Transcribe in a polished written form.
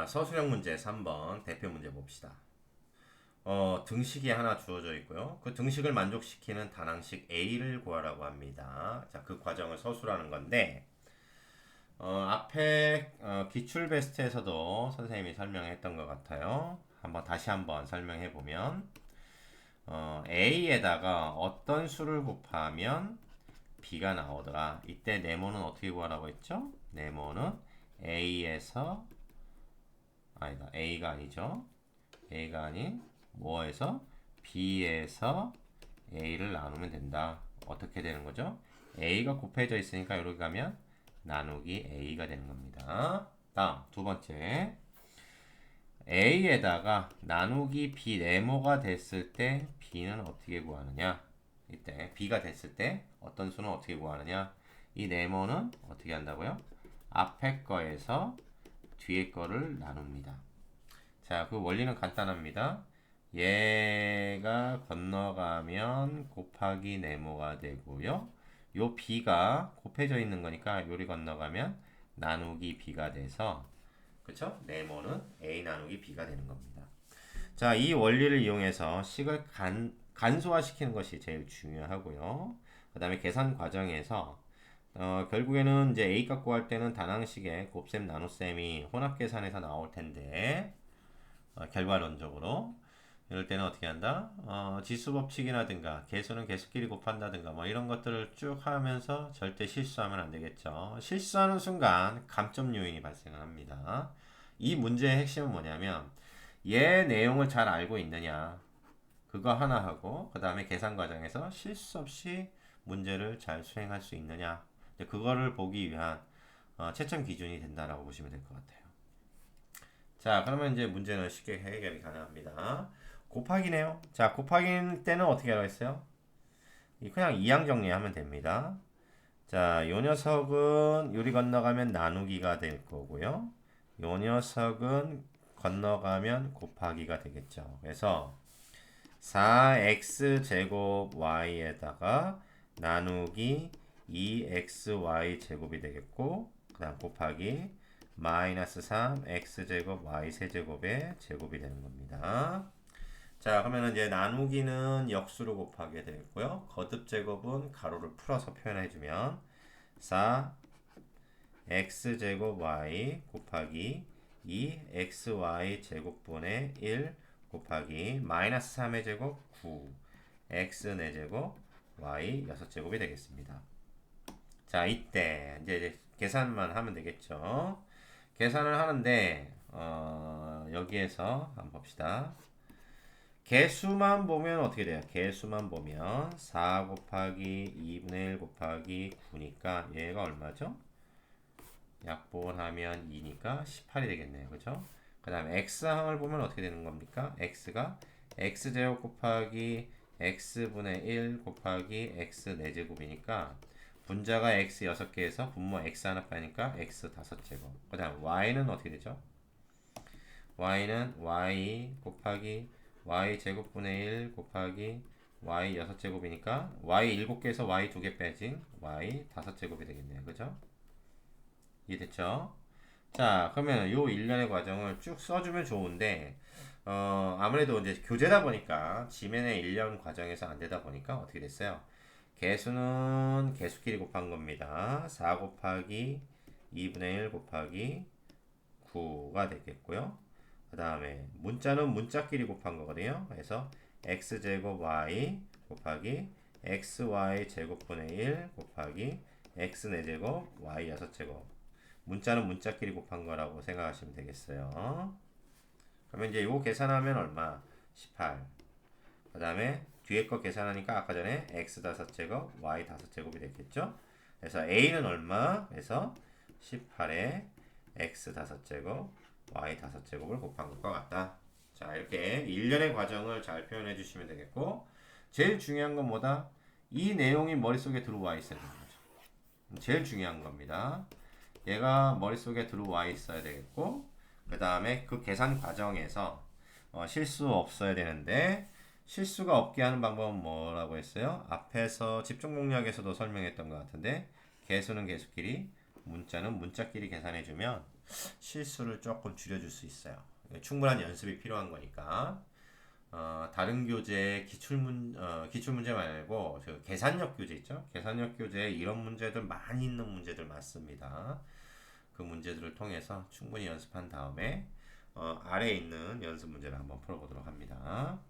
서술형 문제 3번 대표 문제 봅시다. 등식이 하나 주어져 있고요. 그 등식을 만족시키는 단항식 A를 구하라고 합니다. 자, 그 과정을 서술하는 건데, 앞에 기출 베스트에서도 선생님이 설명했던 것 같아요. 다시 한번 설명해 보면, A에다가 어떤 수를 곱하면 B가 나오더라. 이때 네모는 어떻게 구하라고 했죠? 네모는 A에서 아니다. A가 아니죠. A가 아닌 뭐에서 B에서 A를 나누면 된다. 어떻게 되는 거죠? A가 곱해져 있으니까 여기 가면 나누기 A가 되는 겁니다. 다음 두 번째 A에다가 나누기 B 네모가 됐을 때 B는 어떻게 구하느냐? 이때 B가 됐을 때 어떤 수는 어떻게 구하느냐? 이 네모는 어떻게 한다고요? 앞에 거에서 뒤에 거를 나눕니다. 자, 그 원리는 간단합니다. 얘가 건너가면 곱하기 네모가 되고요. 요 b가 곱해져 있는 거니까 요리 건너가면 나누기 b가 돼서 그쵸? 네모는 a 나누기 b가 되는 겁니다. 자, 이 원리를 이용해서 식을 간소화시키는 것이 제일 중요하고요. 그 다음에 계산 과정에서 결국에는 이제 a 값 구할 때는 단항식의 곱셈 나눗셈이 혼합 계산에서 나올 텐데 결과론적으로 이럴 때는 어떻게 한다? 지수 법칙이라든가 개수는 개수끼리 곱한다든가 뭐 이런 것들을 쭉 하면서 절대 실수하면 안 되겠죠. 실수하는 순간 감점 요인이 발생을 합니다. 이 문제의 핵심은 뭐냐면 얘 내용을 잘 알고 있느냐 그거 하나 하고 그 다음에 계산 과정에서 실수 없이 문제를 잘 수행할 수 있느냐 그거를 보기 위한 채점 기준이 된다라고 보시면 될 것 같아요. 자, 그러면 이제 문제는 쉽게 해결이 가능합니다. 곱하기네요. 자, 곱하기 때는 어떻게 하라고 했어요? 그냥 이항 정리하면 됩니다. 자, 요 녀석은 요리 건너가면 나누기가 될 거고요. 요 녀석은 건너가면 곱하기가 되겠죠. 그래서 4x제곱 y에다가 나누기 2xy 제곱이 되겠고 그 다음 곱하기 마이너스 3x제곱 y세제곱의 제곱이 되는 겁니다. 자, 그러면 이제 나누기는 역수로 곱하게 되고요. 거듭제곱은 가로를 풀어서 표현해주면 4x제곱 y 곱하기 2xy 제곱분의 1 곱하기 마이너스 3의 제곱 9 x 4제곱 y 6제곱이 되겠습니다. 자, 이때 이제 계산만 하면 되겠죠. 계산을 하는데 여기에서 한번 봅시다. 개수만 보면 어떻게 돼요? 개수만 보면 4 곱하기 2분의 1 곱하기 9니까 얘가 얼마죠? 약분하면 2니까 18이 되겠네요. 그죠? 그 다음에 x항을 보면 어떻게 되는 겁니까? x가 x제곱 곱하기 x분의 1 곱하기 x 4제곱이니까 분자가 x 6개에서 분모 x 하나 빼니까 x 5제곱. 그 다음 y는 어떻게 되죠? y는 y 곱하기 y 제곱분의 1 곱하기 y 6제곱이니까 y 7개에서 y 2개 빼진 y 5제곱이 되겠네요. 그죠? 이해됐죠? 자, 그러면 요 일련의 과정을 쭉 써주면 좋은데 아무래도 이제 교재다 보니까 지면의 일련 과정에서 안 되다 보니까 어떻게 됐어요? 개수는 개수끼리 곱한 겁니다. 4 곱하기 2분의 1 곱하기 9가 되겠고요. 그 다음에 문자는 문자끼리 곱한 거거든요. 그래서 x제곱 y 곱하기 xy 제곱분의 1 곱하기 x 4제곱 y 6제곱 문자는 문자끼리 곱한 거라고 생각하시면 되겠어요. 그러면 이제 요거 계산하면 얼마? 18. 그 다음에 뒤에 거 계산하니까 아까 전에 x 5제곱, y 5제곱이 됐겠죠? 그래서 a는 얼마? 그래서 18에 x 5제곱, y 5제곱을 곱한 것과 같다. 자, 이렇게 일련의 과정을 잘 표현해 주시면 되겠고 제일 중요한 건 뭐다? 이 내용이 머릿속에 들어와 있어야 되는 거죠. 제일 중요한 겁니다. 얘가 머릿속에 들어와 있어야 되겠고 그 다음에 그 계산 과정에서 실수 없어야 되는데 실수가 없게 하는 방법은 뭐라고 했어요? 앞에서 집중 공략에서도 설명했던 것 같은데 개수는 개수끼리 문자는 문자끼리 계산해주면 실수를 조금 줄여줄 수 있어요. 충분한 연습이 필요한 거니까. 다른 교재 기출 문제 말고 저 계산력 교재 있죠? 계산력 교재에 이런 문제들 많이 있는 문제들 많습니다. 그 문제들을 통해서 충분히 연습한 다음에 아래에 있는 연습 문제를 한번 풀어보도록 합니다.